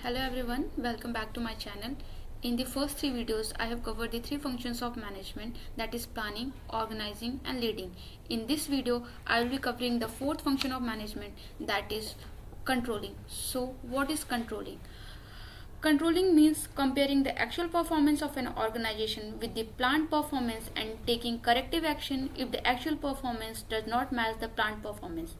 Hello everyone, welcome back to my channel. In the first three videos, I have covered the three functions of management, that is planning, organizing and leading. In this video, I will be covering the fourth function of management, that is controlling. So what is controlling? Controlling means comparing the actual performance of an organization with the planned performance and taking corrective action if the actual performance does not match the planned performance.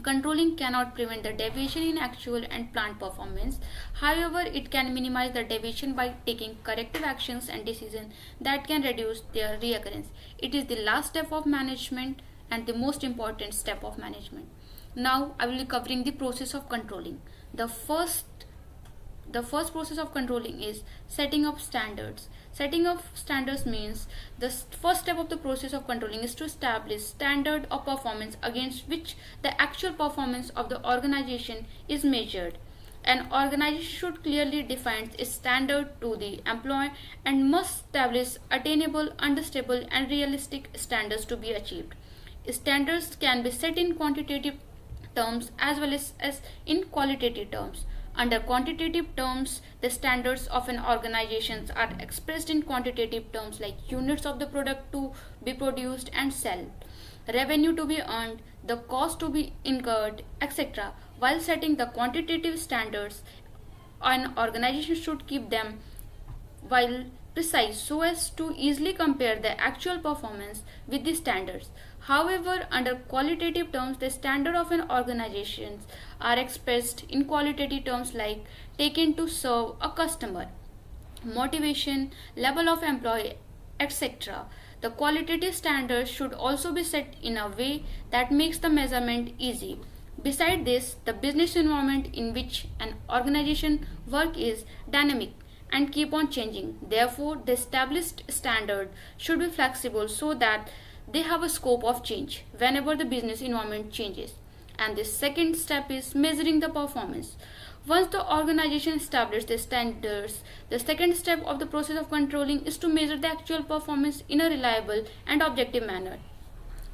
Controlling cannot prevent the deviation in actual and planned performance. However, it can minimize the deviation by taking corrective actions and decisions that can reduce their reoccurrence. It is the last step of management and the most important step of management. Now, I will be covering the process of controlling. The first process of controlling is setting up standards. Setting up standards means the first step of the process of controlling is to establish standard of performance against which the actual performance of the organization is measured. An organization should clearly define its standard to the employee and must establish attainable, understandable and realistic standards to be achieved. Standards can be set in quantitative terms as well as in qualitative terms. Under quantitative terms, the standards of an organization are expressed in quantitative terms like units of the product to be produced and sell, revenue to be earned, the cost to be incurred, etc. While setting the quantitative standards, an organization should keep them while precise so as to easily compare the actual performance with the standards. However, under qualitative terms, the standard of an organization are expressed in qualitative terms like taken to serve a customer, motivation, level of employee, etc. The qualitative standards should also be set in a way that makes the measurement easy. Besides this, the business environment in which an organization works is dynamic and keep on changing. Therefore, the established standard should be flexible so that they have a scope of change whenever the business environment changes. And the second step is measuring the performance. Once the organization establishes the standards, the second step of the process of controlling is to measure the actual performance in a reliable and objective manner.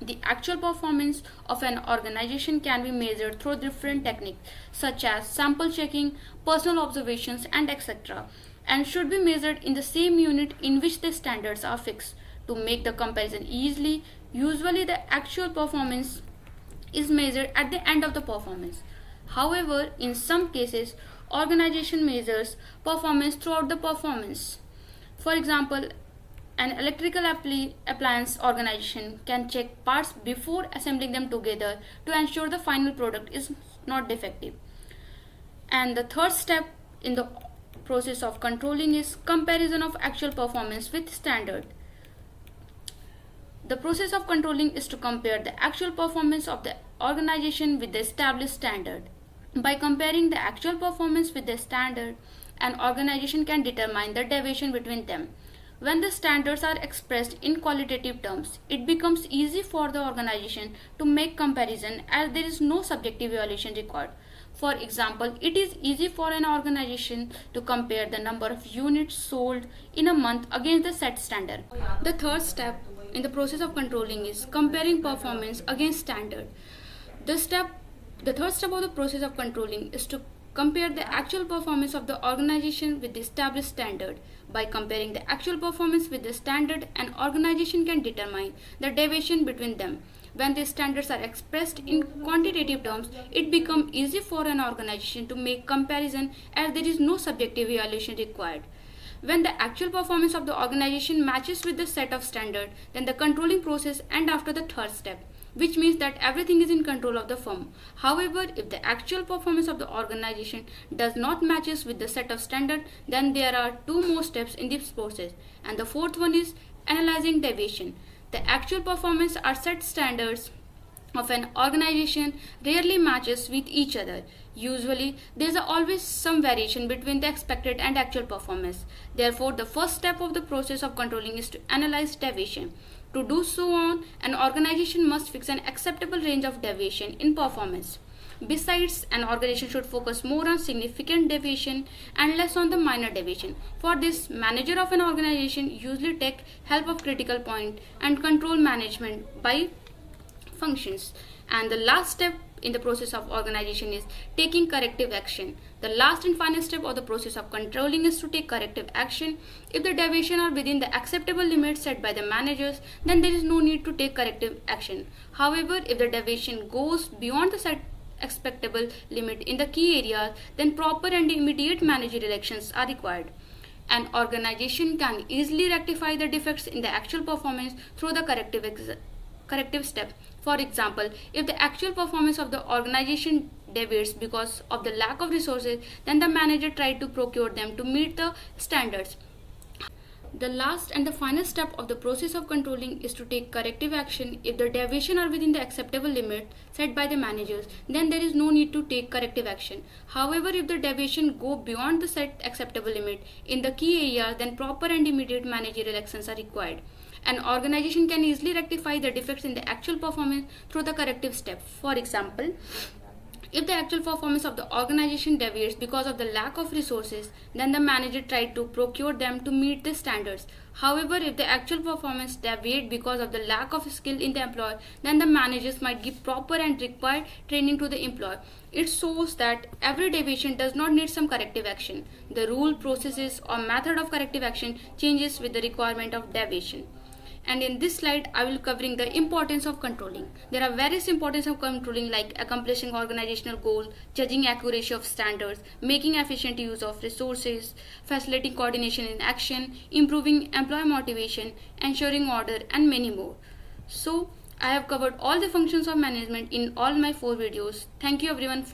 The actual performance of an organization can be measured through different techniques such as sample checking, personal observations and etc. and should be measured in the same unit in which the standards are fixed. To make the comparison easily, usually the actual performance is measured at the end of the performance. However, in some cases, organization measures performance throughout the performance. For example, an electrical appliance organization can check parts before assembling them together to ensure the final product is not defective. And the third step in the process of controlling is comparison of actual performance with standard. The process of controlling is to compare the actual performance of the organization with the established standard. By comparing the actual performance with the standard, an organization can determine the deviation between them. When the standards are expressed in qualitative terms, it becomes easy for the organization to make comparison as there is no subjective evaluation required. For example, it is easy for an organization to compare the number of units sold in a month against the set standard. The third step in the process of controlling is comparing performance against standard. The third step of the process of controlling is to compare the actual performance of the organization with the established standard. By comparing the actual performance with the standard, an organization can determine the deviation between them. When the standards are expressed in quantitative terms, it becomes easy for an organization to make comparison as there is no subjective evaluation required. When the actual performance of the organization matches with the set of standard, then the controlling process ends after the third step, which means that everything is in control of the firm. However, if the actual performance of the organization does not matches with the set of standard, then there are two more steps in this process. And the fourth one is analyzing deviation. The actual performance or set standards of an organization rarely matches with each other. Usually, there is always some variation between the expected and actual performance. Therefore, the first step of the process of controlling is to analyze deviation. To do so an organization must fix an acceptable range of deviation in performance. Besides, an organization should focus more on significant deviation and less on the minor deviation. For this, manager of an organization usually take help of critical point and control management by functions. And the last step in the process of organization is taking corrective action. The last and final step of the process of controlling is to take corrective action. If the deviation are within the acceptable limits set by the managers, then there is no need to take corrective action. However, if the deviation goes beyond the set expectable limit in the key areas, then proper and immediate managerial actions are required. An organization can easily rectify the defects in the actual performance through the corrective step. For example, if the actual performance of the organization deviates because of the lack of resources, then the manager tried to procure them to meet the standards. The last and the final step of the process of controlling is to take corrective action. If the deviation are within the acceptable limit set by the managers, then there is no need to take corrective action. However, if the deviation go beyond the set acceptable limit in the key areas, then proper and immediate managerial actions are required. An organization can easily rectify the defects in the actual performance through the corrective step. For example, if the actual performance of the organization deviates because of the lack of resources, then the manager tried to procure them to meet the standards. However, if the actual performance deviates because of the lack of skill in the employee, then the managers might give proper and required training to the employee. It shows that every deviation does not need some corrective action. The rule, processes, or method of corrective action changes with the requirement of deviation. And in this slide, I will covering the importance of controlling. There are various importance of controlling like accomplishing organizational goals, judging accuracy of standards, making efficient use of resources, facilitating coordination in action, improving employee motivation, ensuring order, and many more. So, I have covered all the functions of management in all my 4 videos. Thank you everyone for